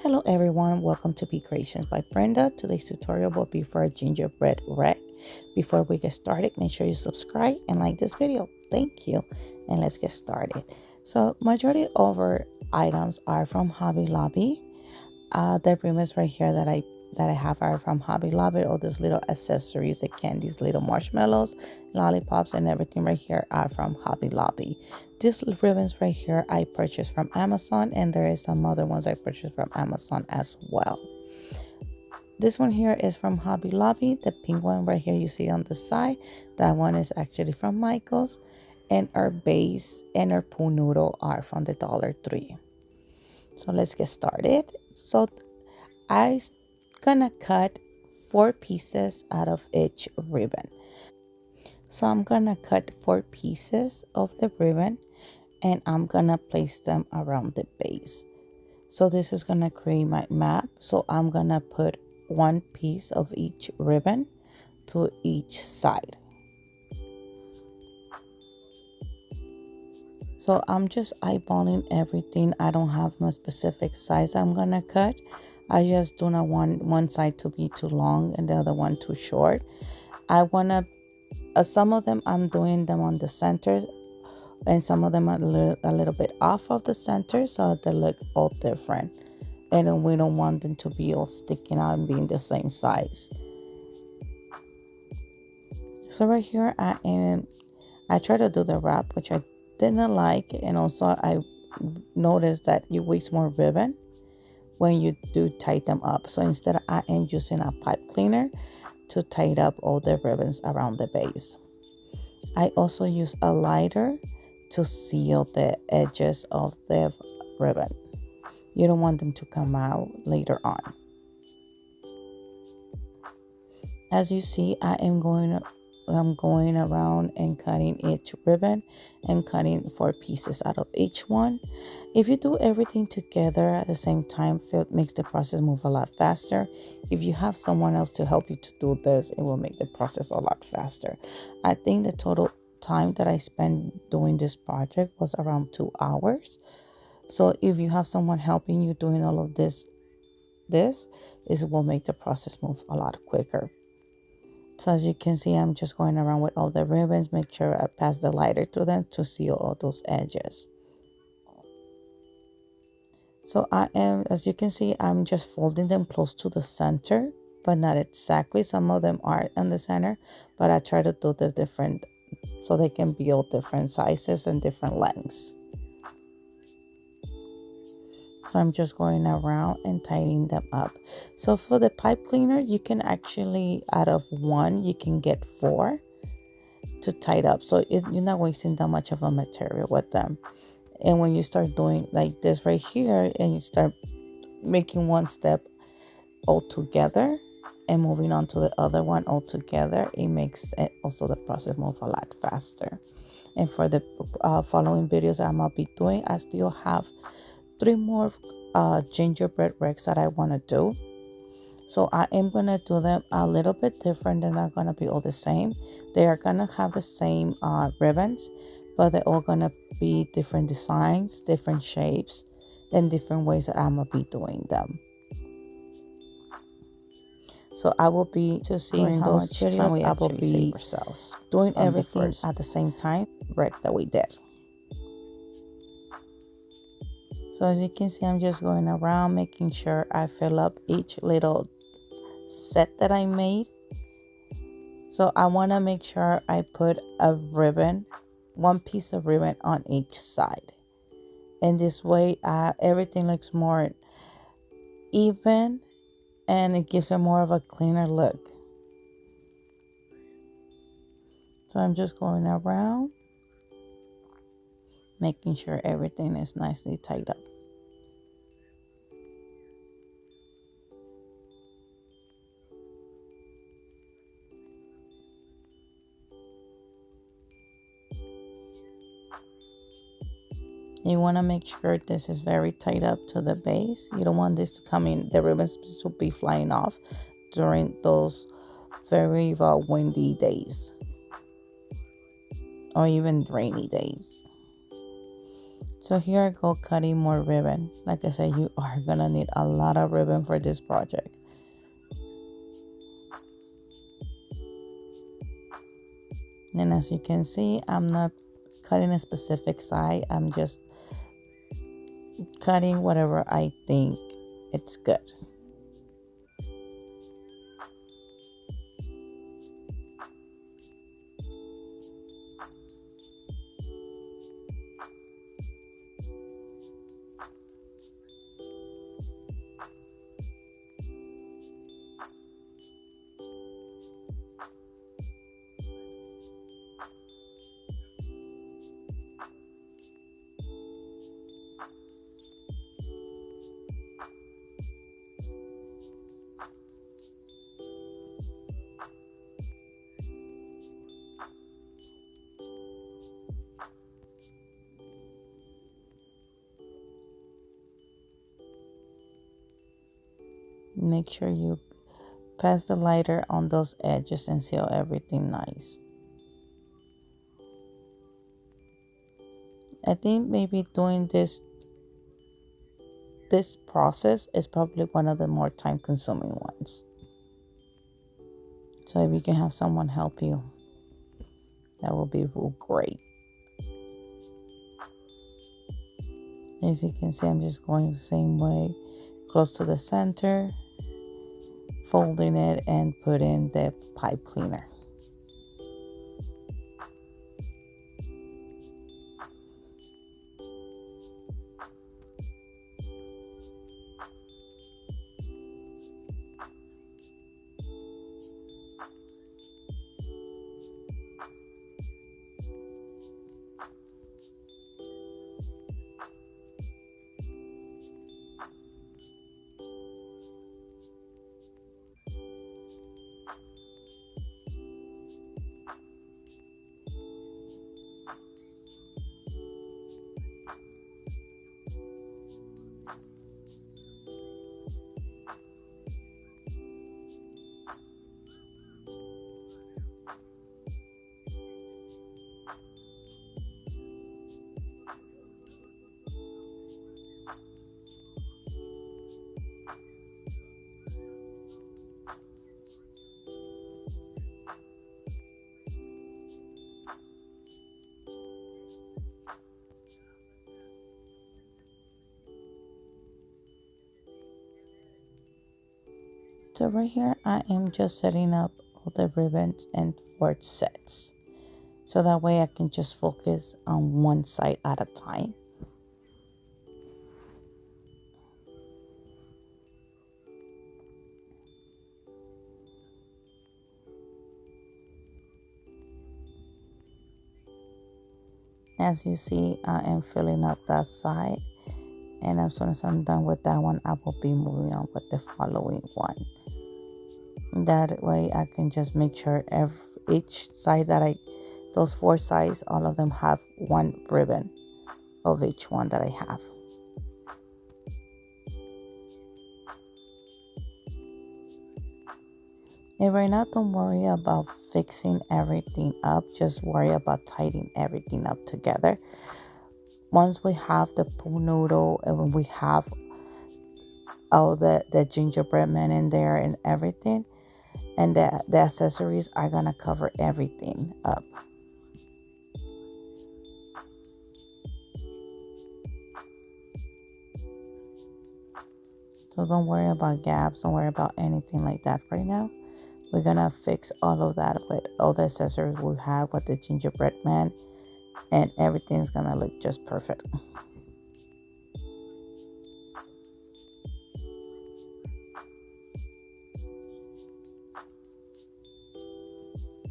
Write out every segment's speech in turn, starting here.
Hello everyone, welcome to Be Creations by Brenda. Today's tutorial will be for a gingerbread wreath. Before we get started, make sure you subscribe and like this video. Thank you. And let's get started. So majority of our items are from Hobby Lobby. The ribbons right here that I have are from Hobby Lobby. All these little accessories, the candies, little marshmallows, lollipops, and everything right here are from Hobby Lobby. These ribbons right here I purchased from Amazon, and there is some other ones I purchased from Amazon as well. This one here is from Hobby Lobby. The pink one right here you see on the side, that one is actually from Michael's, and our base and our pool noodle are from the Dollar Tree. So let's get started. So I'm gonna cut 4 pieces out of each ribbon. So I'm gonna cut 4 pieces of the ribbon and I'm gonna place them around the base. So this is gonna create my map. So I'm gonna put 1 piece of each ribbon to each side. So I'm just eyeballing everything. I don't have no specific size I'm gonna cut. I just do not want one side to be too long and the other one too short. I wanna, some of them I'm doing them on the center, and some of them are a little bit off of the center, so they look all different. And we don't want them to be all sticking out and being the same size. So right here I try to do the wrap, which I didn't like, and also I noticed that you waste more ribbon when you do tie them up. So instead I am using a pipe cleaner to tie up all the ribbons around the base. I also use a lighter to seal the edges of the ribbon. You don't want them to come out later on. As you see, I'm going around and cutting each ribbon and cutting 4 pieces out of each one. If you do everything together at the same time, it makes the process move a lot faster. If you have someone else to help you to do this, it will make the process a lot faster. I think the total time that I spent doing this project was around 2 hours. So if you have someone helping you doing all of this will make the process move a lot quicker. So as you can see, I'm just going around with all the ribbons, make sure I pass the lighter through them to seal all those edges. So as you can see, I'm just folding them close to the center, but not exactly. Some of them are in the center, but I try to do the different, so they can be all different sizes and different lengths. So I'm just going around and tightening them up. So for the pipe cleaner, you can actually, out of 1, you can get 4 to tie up. So you're not wasting that much of a material with them. And when you start doing like this right here, and you start making one step all together and moving on to the other one all together, it makes it also the process move a lot faster. And for the following videos I'm gonna be doing, I still have 3 more gingerbread wreaths that I want to do. So I am going to do them a little bit different. They're not going to be all the same. They are going to have the same ribbons, but they're all going to be different designs, different shapes, and different ways that I'm going to be doing them. So I will be to see doing how those much videos. time we I will actually be save ourselves doing everything at the same time wreath that we did. So as you can see, I'm just going around making sure I fill up each little set that I made. So I want to make sure I put a ribbon, 1 piece of ribbon on each side. And this way everything looks more even and it gives it more of a cleaner look. So I'm just going around making sure everything is nicely tied up. You want to make sure this is very tight up to the base. You don't want this to come in, the ribbons to be flying off during those very windy days or even rainy days. So here I go cutting more ribbon. Like I said, you are gonna need a lot of ribbon for this project. And as you can see, I'm not cutting a specific side. I'm just cutting whatever I think it's good. Make sure you pass the lighter on those edges and seal everything nice. I think maybe doing this process is probably one of the more time consuming ones. So if you can have someone help you, that will be real great. As you can see, I'm just going the same way, close to the center, folding it and put in the pipe cleaner. So right here, I am just setting up all the ribbons and 4 sets. So that way I can just focus on one side at a time. As you see, I am filling up that side. And as soon as I'm done with that one, I will be moving on with the following one. That way I can just make sure each side those 4 sides, all of them have one ribbon of each one that I have. And right now, don't worry about fixing everything up. Just worry about tidying everything up together. Once we have the pool noodle and when we have all the gingerbread man in there and everything, and the accessories are gonna cover everything up. So don't worry about gaps, don't worry about anything like that right now. We're gonna fix all of that with all the accessories we have with the gingerbread man, and everything's gonna look just perfect.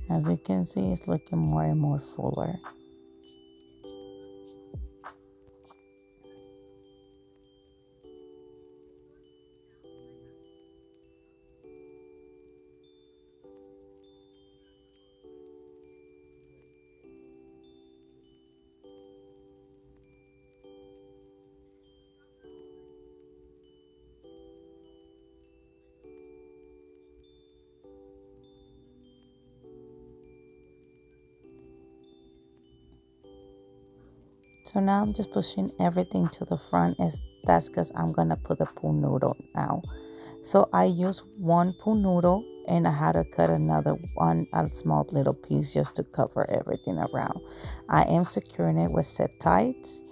As you can see, it's looking more and more fuller. So now I'm just pushing everything to the front. That's because I'm going to put the pool noodle now. So I used one pool noodle and I had to cut another one, a small little piece, just to cover everything around. I am securing it with zip ties.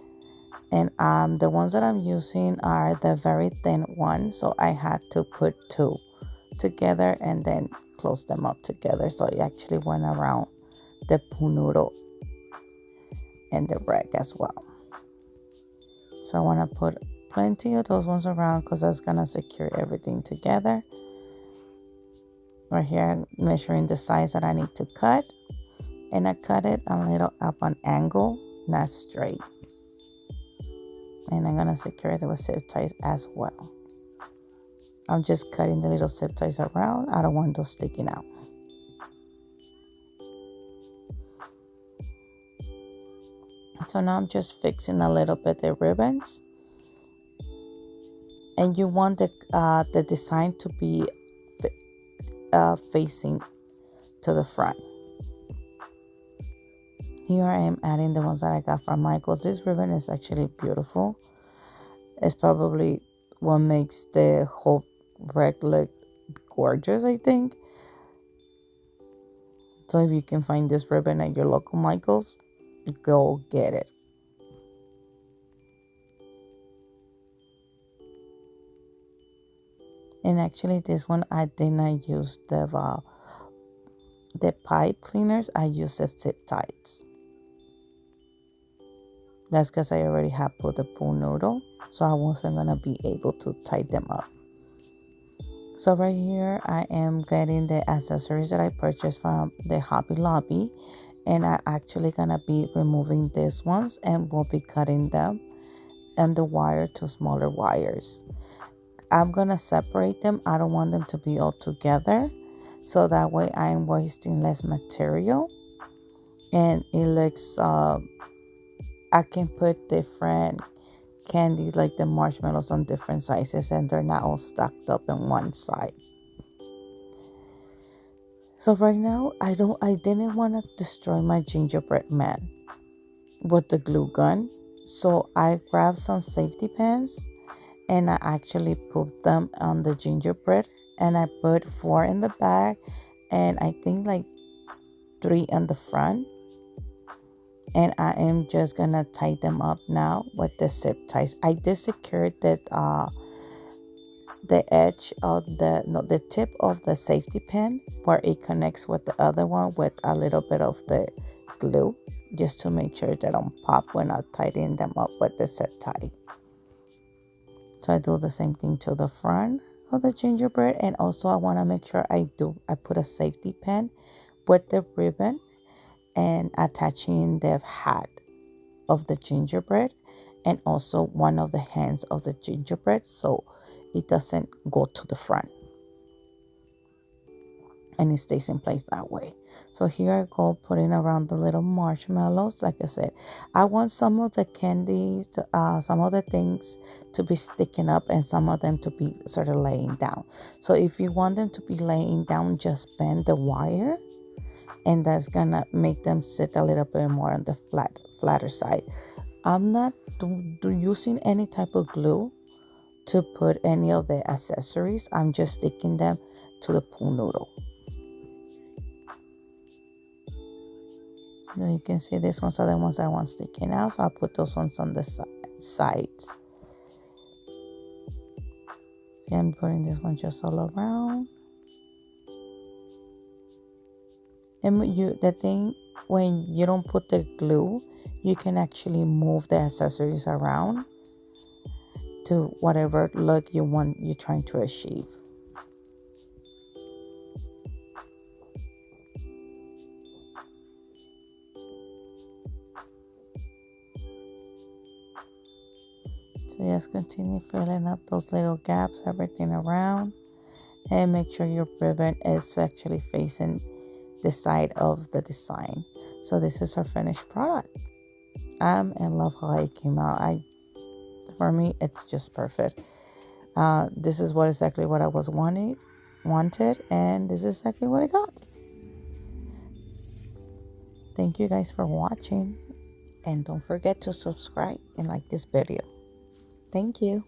And the ones that I'm using are the very thin ones. So I had to put two together and then close them up together. So it actually went around the pool noodle and the rag as well. So I want to put plenty of those ones around because that's going to secure everything together. Right here, I'm measuring the size that I need to cut. And I cut it a little up an angle, not straight. And I'm going to secure it with zip ties as well. I'm just cutting the little zip ties around. I don't want those sticking out. So now I'm just fixing a little bit the ribbons. And you want the design to be facing to the front. Here I am adding the ones that I got from Michaels. This ribbon is actually beautiful. It's probably what makes the whole rag look gorgeous, I think. So if you can find this ribbon at your local Michaels, go get it. And actually this one I did not use the pipe cleaners. I used the zip ties. That's because I already have put the pool noodle, so I wasn't going to be able to tie them up. So right here, I am getting the accessories that I purchased from the Hobby Lobby. And I'm actually going to be removing these ones and we'll be cutting them and the wire to smaller wires. I'm going to separate them. I don't want them to be all together. So that way I'm wasting less material. And it looks... I can put different candies like the marshmallows on different sizes and they're not all stacked up in one side. So right now I didn't want to destroy my gingerbread man with the glue gun. So I grabbed some safety pins and I actually put them on the gingerbread and I put 4 in the back and I think like 3 on the front. And I am just gonna tie them up now with the zip ties. I did secure that the edge of the tip of the safety pin where it connects with the other one with a little bit of the glue, just to make sure they don't pop when I tighten them up with the zip tie. So I do the same thing to the front of the gingerbread, and also I want to make sure I put a safety pin with the ribbon and attaching the hat of the gingerbread and also one of the hands of the gingerbread so it doesn't go to the front and it stays in place that way. So here I go putting around the little marshmallows. Like I said, I want some of the candies, some of the things to be sticking up and some of them to be sort of laying down. So if you want them to be laying down, just bend the wire and that's gonna make them sit a little bit more on the flatter side. I'm not using any type of glue to put any of the accessories. I'm just sticking them to the pool noodle. Now you can see these ones are the ones I want sticking out, so I'll put those ones on the sides. See, I'm putting this one just all around. And the thing, when you don't put the glue, you can actually move the accessories around to whatever look you're trying to achieve. So just continue filling up those little gaps, everything around, and make sure your ribbon is actually facing the side of the design. So this is our finished product. I'm in love how it came out. For me, it's just perfect. This is exactly what I was wanted, and this is exactly what I got. Thank you guys for watching. And don't forget to subscribe and like this video. Thank you.